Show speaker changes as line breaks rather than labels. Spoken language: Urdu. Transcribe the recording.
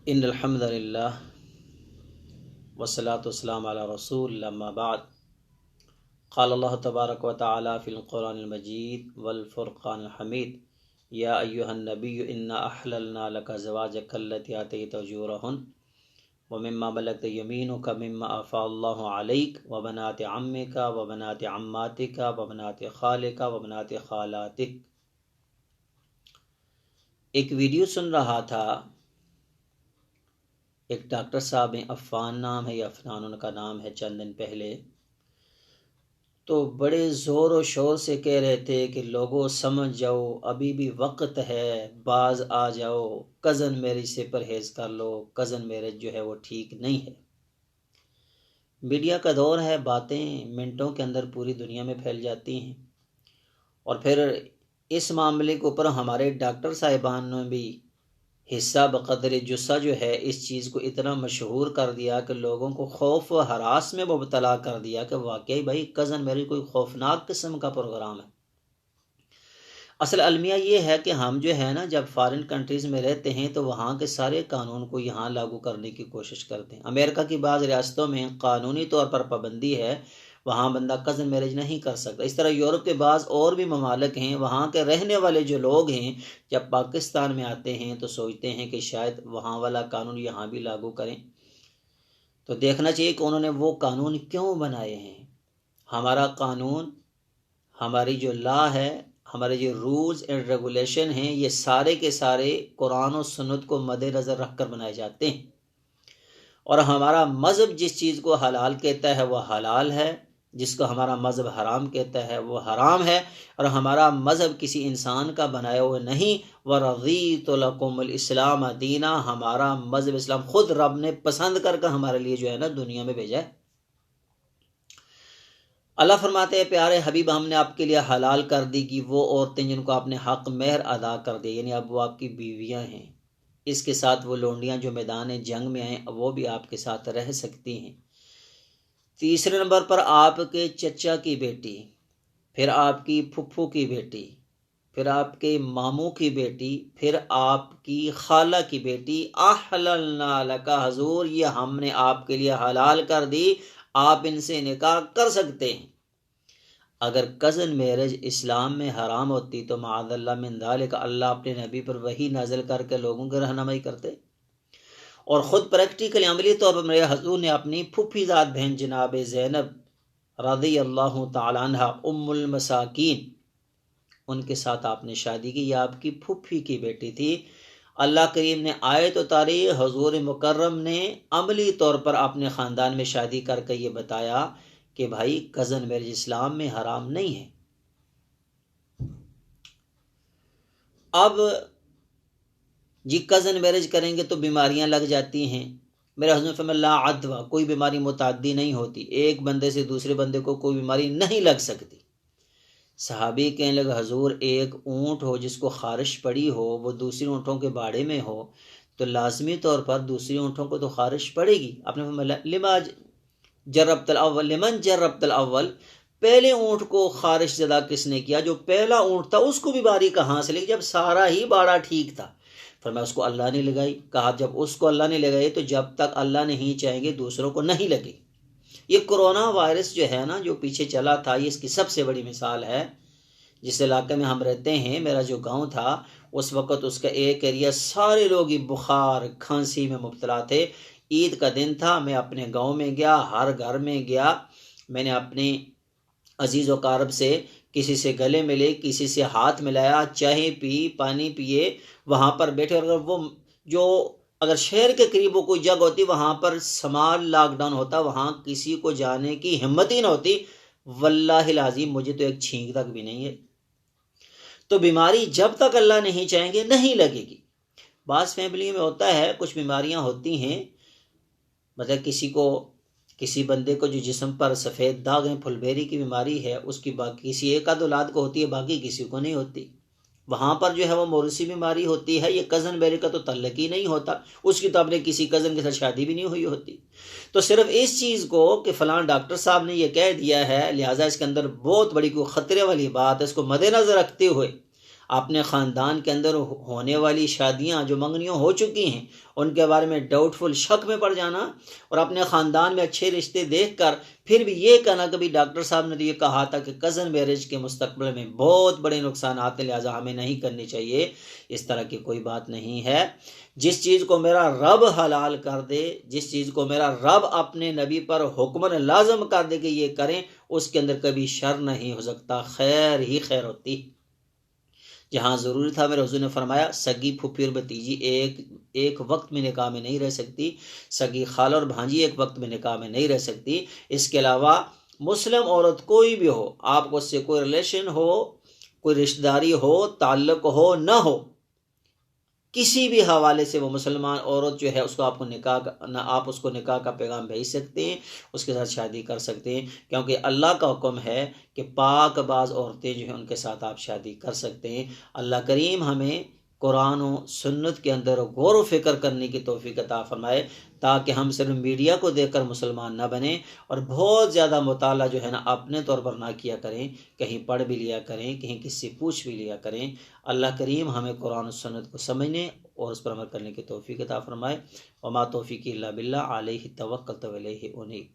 ان الحمد للہ والصلاة والسلام علی رسول اما بعد قال اللہ تبارک و تعالی فی القرآن المجید والفرقان الحمید یا ایہا النبی انا احللنا لک ازواجک التی آتیت اجورہن ومما ملکت یمینک مما افاء اللہ علیک وبنات عمک وبنات عماتک وبنات خالک وبنات خالاتک۔ ایک ویڈیو سن رہا تھا، ایک ڈاکٹر صاحب ہیں، عفان نام ہے یا عفنان ان کا نام ہے، چند دن پہلے تو بڑے زور و شور سے کہہ رہے تھے کہ لوگوں سمجھ جاؤ، ابھی بھی وقت ہے، باز آ جاؤ، کزن میرج سے پرہیز کر لو، کزن میرج جو ہے وہ ٹھیک نہیں ہے۔ میڈیا کا دور ہے، باتیں منٹوں کے اندر پوری دنیا میں پھیل جاتی ہیں، اور پھر اس معاملے کے اوپر ہمارے ڈاکٹر صاحبان نے بھی حصہ بقدر جثہ جو ہے اس چیز کو اتنا مشہور کر دیا کہ لوگوں کو خوف و ہراس میں مبتلا کر دیا کہ واقعی بھائی کزن میرج کوئی خوفناک قسم کا پروگرام ہے۔ اصل المیہ یہ ہے کہ ہم جو ہے نا، جب فارن کنٹریز میں رہتے ہیں تو وہاں کے سارے قانون کو یہاں لاگو کرنے کی کوشش کرتے ہیں۔ امریکہ کی بعض ریاستوں میں قانونی طور پر پابندی ہے، وہاں بندہ کزن میرج نہیں کر سکتا۔ اس طرح یورپ کے بعض اور بھی ممالک ہیں، وہاں کے رہنے والے جو لوگ ہیں جب پاکستان میں آتے ہیں تو سوچتے ہیں کہ شاید وہاں والا قانون یہاں بھی لاگو کریں، تو دیکھنا چاہیے کہ انہوں نے وہ قانون کیوں بنائے ہیں۔ ہمارا قانون، ہماری جو لا ہے، ہمارے جو رولز اینڈ ریگولیشن ہیں، یہ سارے کے سارے قرآن و سنت کو مد نظر رکھ کر بنائے جاتے ہیں، اور ہمارا مذہب جس چیز کو حلال کہتا ہے وہ حلال ہے، جس کو ہمارا مذہب حرام کہتا ہے وہ حرام ہے، اور ہمارا مذہب کسی انسان کا بنایا ہوا نہیں۔ وَرَضِيتُ لَكُمُ الْإِسْلَامَ دِينًا، ہمارا مذہب اسلام خود رب نے پسند کر کر ہمارے لیے جو ہے نا دنیا میں بھیجا ہے۔ اللہ فرماتے ہیں پیارے حبیب، ہم نے آپ کے لیے حلال کر دی کہ وہ عورتیں جن کو آپ نے حق مہر ادا کر دیا، یعنی اب وہ آپ کی بیویاں ہیں، اس کے ساتھ وہ لونڈیاں جو میدان جنگ میں آئیں وہ بھی آپ کے ساتھ رہ سکتی ہیں۔ تیسرے نمبر پر آپ کے چچا کی بیٹی، پھر آپ کی پھپھو کی بیٹی، پھر آپ کے ماموں کی بیٹی، پھر آپ کی خالہ کی بیٹی۔ احللنا لک، حضور یہ ہم نے آپ کے لیے حلال کر دی، آپ ان سے نکاح کر سکتے ہیں۔ اگر کزن میرج اسلام میں حرام ہوتی تو معاذ اللہ من ذالک اللہ اپنے نبی پر وحی نازل کر کے لوگوں کی رہنمائی کرتے، اور خود پریکٹیکلی عملی طور پر میرے حضور نے اپنی پھوپھی ذات بہن جناب زینب رضی اللہ تعالی عنہ ام المساکین، ان کے ساتھ آپ نے شادی کی، یہ آپ کی پھوپھی کی بیٹی تھی۔ اللہ کریم نے آیت اتاری، حضور مکرم نے عملی طور پر اپنے خاندان میں شادی کر کے یہ بتایا کہ بھائی کزن میرج اسلام میں حرام نہیں ہے۔ اب جی کزن میرج کریں گے تو بیماریاں لگ جاتی ہیں، میرے حضور فرمایا لا عدوہ، کوئی بیماری متعدی نہیں ہوتی، ایک بندے سے دوسرے بندے کو کوئی بیماری نہیں لگ سکتی۔ صحابی کہنے لگے حضور ایک اونٹ ہو جس کو خارش پڑی ہو، وہ دوسری اونٹوں کے باڑے میں ہو تو لازمی طور پر دوسری اونٹوں کو تو خارش پڑے گی۔ آپ نے فرمایا لما جربت الاول، لمن جربت الاول، پہلے اونٹ کو خارش زدہ کس نے کیا؟ جو پہلا اونٹ تھا اس کو بیماری کہاں سے لگی جب سارا ہی باڑا ٹھیک تھا؟ فرمایا اس کو اللہ نے لگائی۔ کہا جب اس کو اللہ نے لگائی تو جب تک اللہ نہیں چاہیں گے دوسروں کو نہیں لگے۔ یہ کرونا وائرس جو ہے نا، جو پیچھے چلا تھا، یہ اس کی سب سے بڑی مثال ہے۔ جس علاقے میں ہم رہتے ہیں، میرا جو گاؤں تھا، اس وقت اس کا ایک ایریا سارے لوگ ہی بخار کھانسی میں مبتلا تھے۔ عید کا دن تھا، میں اپنے گاؤں میں گیا، ہر گھر میں گیا، میں نے اپنے عزیز و اقارب سے کسی سے گلے ملے، کسی سے ہاتھ ملایا، چائے پی، پانی پیے، وہاں پر بیٹھے، اور وہ جو اگر شہر کے قریب وہ کوئی جگہ ہوتی وہاں پر سمال لاک ڈاؤن ہوتا، وہاں کسی کو جانے کی ہمت ہی نہ ہوتی۔ واللہ العظیم مجھے تو ایک چھینک تک بھی نہیں ہے۔ تو بیماری جب تک اللہ نہیں چاہیں گے نہیں لگے گی۔ بعض فیملی میں ہوتا ہے، کچھ بیماریاں ہوتی ہیں، مطلب کسی بندے کو جو جسم پر سفید داغ ہیں، پھلبیری کی بیماری ہے، اس کی باقی کسی ایک آدھ اولاد کو ہوتی ہے، باقی کسی کو نہیں ہوتی۔ وہاں پر جو ہے وہ موروثی بیماری ہوتی ہے۔ یہ کزن میرج کا تو تعلق ہی نہیں ہوتا، اس کی تو اپنے کسی کزن کے ساتھ شادی بھی نہیں ہوئی ہوتی۔ تو صرف اس چیز کو کہ فلاں ڈاکٹر صاحب نے یہ کہہ دیا ہے، لہٰذا اس کے اندر بہت بڑی کوئی خطرے والی بات ہے، اس کو مد نظر رکھتے ہوئے اپنے خاندان کے اندر ہونے والی شادیاں جو منگنیوں ہو چکی ہیں ان کے بارے میں ڈاؤٹ فل شک میں پڑ جانا، اور اپنے خاندان میں اچھے رشتے دیکھ کر پھر بھی یہ کہنا کہ ڈاکٹر صاحب نے تو یہ کہا تھا کہ کزن میرج کے مستقبل میں بہت بڑے نقصانات ہیں، لہٰذا ہمیں نہیں کرنی چاہیے، اس طرح کی کوئی بات نہیں ہے۔ جس چیز کو میرا رب حلال کر دے، جس چیز کو میرا رب اپنے نبی پر حکمن لازم کر دے کہ یہ کریں، اس کے اندر کبھی شر نہیں ہو سکتا، خیر ہی خیر ہوتی۔ جہاں ضروری تھا میرے حضور نے فرمایا سگی پھوپھی اور بھتیجی ایک وقت میں نکاح میں نہیں رہ سکتی، سگی خالہ اور بھانجی ایک وقت میں نکاح میں نہیں رہ سکتی، اس کے علاوہ مسلم عورت کوئی بھی ہو، آپ کو اس سے کوئی ریلیشن ہو، کوئی رشتہ داری ہو، تعلق ہو نہ ہو، کسی بھی حوالے سے وہ مسلمان عورت جو ہے اس کو آپ کو نکاح کا پیغام بھیج سکتے ہیں، اس کے ساتھ شادی کر سکتے ہیں، کیونکہ اللہ کا حکم ہے کہ پاک باز عورتیں جو ہیں ان کے ساتھ آپ شادی کر سکتے ہیں۔ اللہ کریم ہمیں قرآن و سنت کے اندر غور و فکر کرنے کی توفیق عطا فرمائے، تاکہ ہم صرف میڈیا کو دیکھ کر مسلمان نہ بنیں اور بہت زیادہ مطالعہ جو ہے نا اپنے طور پر نہ کیا کریں، کہیں پڑھ بھی لیا کریں، کہیں کسی سے پوچھ بھی لیا کریں۔ اللہ کریم ہمیں قرآن و سنت کو سمجھنے اور اس پر عمل کرنے کی توفیق عطا فرمائے۔ وما توفیقی الا باللہ، علیہ توکلت و الیہ انیب۔